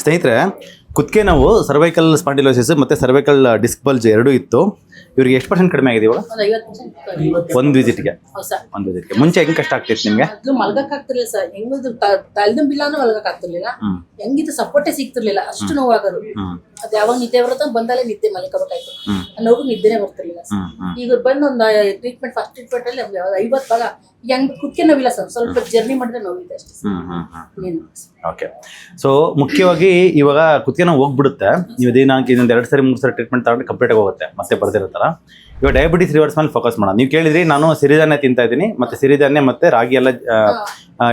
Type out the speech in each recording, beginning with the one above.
ಸ್ನೇಹಿತರೆ, ಕುತ್ತಿಗೆ ನೋವು, ಸರ್ವೈಕಲ್ ಸ್ಪಾಂಡಿಲೋಸಿಸ್ ಮತ್ತು ಸರ್ವೈಕಲ್ ಡಿಸ್ಕ್ ಬಲ್ಜ್ ಎರಡೂ ಇತ್ತು. ಇವ್ರಿಗೆ ಎಷ್ಟು % ಕಡಿಮೆ ಆಗಿದೆ ಇವಾಗ? ಒಂದು ವಿಸಿಟ್ಗೆ. ಮುಂಚೆ ಹೆಂಗೆ ಕಷ್ಟ ಆಗ್ತಿತ್ತು ನಿಮಗೆ? ಮಲ್ಗಕ್ ಆಗ್ತಿರ್ಲಿಲ್ಲ ಸರ್. ಹೆಂಗಿದ್ರು ತಲೆದಂಬಿಲ್ಲಾನು ಮಲ್ಗಕ್ ಆಗ್ತಿರ್ಲಿಲ್ಲ. ಹೆಂಗಿದ್ರು ಸಪೋರ್ಟೇ ಸಿಗ್ತಿರ್ಲಿಲ್ಲ, ಅಷ್ಟು ನೋವಾಗೋದು. ಅದ್ ಯಾವಾಗ ನಿದ್ದೆ ಬರುತ್ತೋ ಬಂದಲ್ಲೇ ನಿದ್ದೆ ಮಲ್ಕೋಬೇಕಾಯ್ತು. ನೋವು ನಿದ್ದೆನೆ ಬರ್ತಿರ್ಲಿಲ್ಲ. ಈಗ ಬಂದು ಒಂದು ಟ್ರೀಟ್ಮೆಂಟ್, ಫಸ್ಟ್ ಟ್ರೀಟ್ಮೆಂಟ್ ಅಲ್ಲಿ 50 ಭಾಗ ಹೆಂಗ್ ಕುತ್ತಿಗೆ ನೋವಿಲ್ಲ ಸರ್. ಸ್ವಲ್ಪ ಜರ್ನಿ ಮಾಡಿದ್ರೆ ನೋವಿದೆ ಅಷ್ಟೇ. ಓಕೆ. ಸೊ ಮುಖ್ಯವಾಗಿ ಇವಾಗ ಕುತ್ತಿಗೆ ನೋವು ಹೋಗ್ಬಿಡುತ್ತೆ. ನೀವು ದಿನಾಂಕ ಇನ್ನೊಂದು 2 ಸರಿ 3 ಸರಿ ಟ್ರೀಟ್ಮೆಂಟ್ ತಗೊಂಡು ಕಂಪ್ಲೀಟ್ ಆಗಿ ಹೋಗುತ್ತೆ, ಮತ್ತೆ ಬರ್ದಿರುತ್ತಲ್ಲ. ಇವಾಗ ಡಯಾಬಿಟಿಸ್ ರಿವರ್ಸ್ ಮೇಲೆ ಫೋಕಸ್ ಮಾಡೋಣ. ನೀವು ಕೇಳಿದ್ರಿ, ನಾನು ಸಿರಿಧಾನ್ಯ ತಿಂತಾ ಇದ್ದೀನಿ, ಮತ್ತೆ ಸಿರಿಧಾನ್ಯ ಮತ್ತೆ ರಾಗಿ ಎಲ್ಲ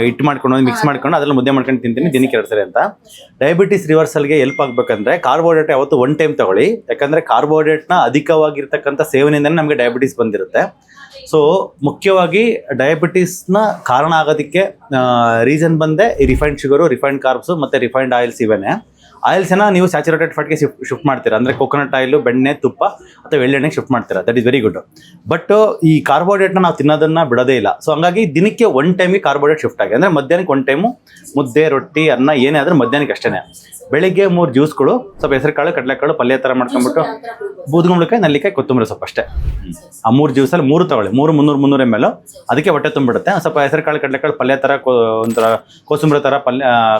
ಹಿಟ್ಟು ಮಾಡ್ಕೊಂಡು ಮಿಕ್ಸ್ ಮಾಡ್ಕೊಂಡು ಅದೆಲ್ಲ ಮುದ್ದೆ ಮಾಡ್ಕೊಂಡು ತಿಂತೀನಿ ದಿನಕ್ಕೆ 2 ಸರಿ ಅಂತ. ಡಯಾಬಿಟಿಸ್ ರಿವರ್ಸಲ್ಗೆ ಹೆಲ್ಪ್ ಆಗಬೇಕಂದ್ರೆ ಕಾರ್ಬೋಹೈಡ್ರೇಟ್ ಯಾವತ್ತು 1 ಟೈಮ್ ತಗೊಳ್ಳಿ. ಯಾಕಂದರೆ ಕಾರ್ಬೋಹೈಡ್ರೇಟ್ನ ಅಧಿಕವಾಗಿರ್ತಕ್ಕಂಥ ಸೇವನೆಯಿಂದನೇ ನಮಗೆ ಡಯಾಬಿಟಿಸ್ ಬಂದಿರುತ್ತೆ. ಸೊ ಮುಖ್ಯವಾಗಿ ಡಯಾಬಿಟಿಸ್ನ ಕಾರಣ ಆಗೋದಕ್ಕೆ ರೀಸನ್ ಬಂದೆ ಈ ರಿಫೈನ್ಡ್ ಶುಗರು, ರಿಫೈನ್ಡ್ ಕಾರ್ಬ್ಸು ಮತ್ತು ರಿಫೈನ್ಡ್ ಆಯಿಲ್ಸ್ ಇವೇನೆ. ಆಯಿಲ್ಸನ್ನ ನೀವು ಸ್ಯಾಚುರೇಟೆಡ್ ಫ್ಯಾಟ್ಗೆ ಶಿಫ್ಟ್ ಮಾಡ್ತೀರಾ, ಅಂದರೆ ಕೊಕೊನಟ್ ಆಯಿಲು, ಬೆಣ್ಣೆ, ತುಪ್ಪ ಅಥವಾ ಎಳ್ಳೆಣ್ಣೆಗೆ ಶಿಫ್ಟ್ ಮಾಡ್ತೀರಾ. That is very good. But ಈ ಕಾರ್ಬೋಹೈಡ್ರೇಟ್ನ ನಾವು ತಿನ್ನೋದನ್ನು ಬಿಡೋದೇ ಇಲ್ಲ. ಸೊ ಹಂಗಾಗಿ ದಿನಕ್ಕೆ 1 ಟೈಮಿಗೆ ಕಾರ್ಬೋಹೈಡ್ರೇಟ್ ಶಿಫ್ಟ್ ಆಗಿ, ಅಂದರೆ ಮಧ್ಯಾಹ್ನಕ್ಕೆ 1 ಟೈಮು ಮುದ್ದೆ, ರೊಟ್ಟಿ, ಅನ್ನ ಏನೇ ಆದರೂ ಮಧ್ಯಾಹ್ನಕ್ಕೆ ಅಷ್ಟೇ. ಬೆಳಿಗ್ಗೆ 3 ಜ್ಯೂಸ್ಗಳು, ಸ್ವಲ್ಪ ಹೆಸರುಕಾಳು, ಕಡಲೆಕಾಳು ಪಲ್ಯ ಥರ ಮಾಡ್ಕೊಂಡ್ಬಿಟ್ಟು, ಬೂದುಗುಂಬಳಕಾಯಿ, ನಲ್ಲಿಕಾಯಿ, ಕೊತ್ತಂಬರಿ ಸೊಪ್ಪು ಅಷ್ಟೇ. ಆ 3 ಜ್ಯೂಸಲ್ಲಿ 3 ತಗೊಳ್ಳಿ, 300 ml. ಅದಕ್ಕೆ ಹೊಟ್ಟೆ ತುಂಬಿಡುತ್ತೆ. ಸ್ವಲ್ಪ ಹೆಸರುಕಾಳು, ಕಡಲೆಕಾಳು ಪಲ್ಯ ಥರ, ಒಂಥರ ಕೋಸಂಬರಿ ಥರ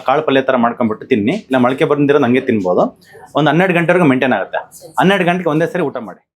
ಕಾಳು ಪಲ್ಯ ಥರ ಮಾಡ್ಕೊಂಡ್ಬಿಟ್ಟು ತಿನ್ನಿ. ಇಲ್ಲ ಮೊಳಕೆ ಬಂದಿರೋದು ಹಂಗೆ ತಿನ್ಬೋದು. ಒಂದು 12 ಗಂಟೆವರೆಗೂ ಮೇಂಟೈನ್ ಆಗುತ್ತೆ. 12 ಗಂಟೆಗೆ ಒಂದೇ ಸರಿ ಊಟ ಮಾಡಿ.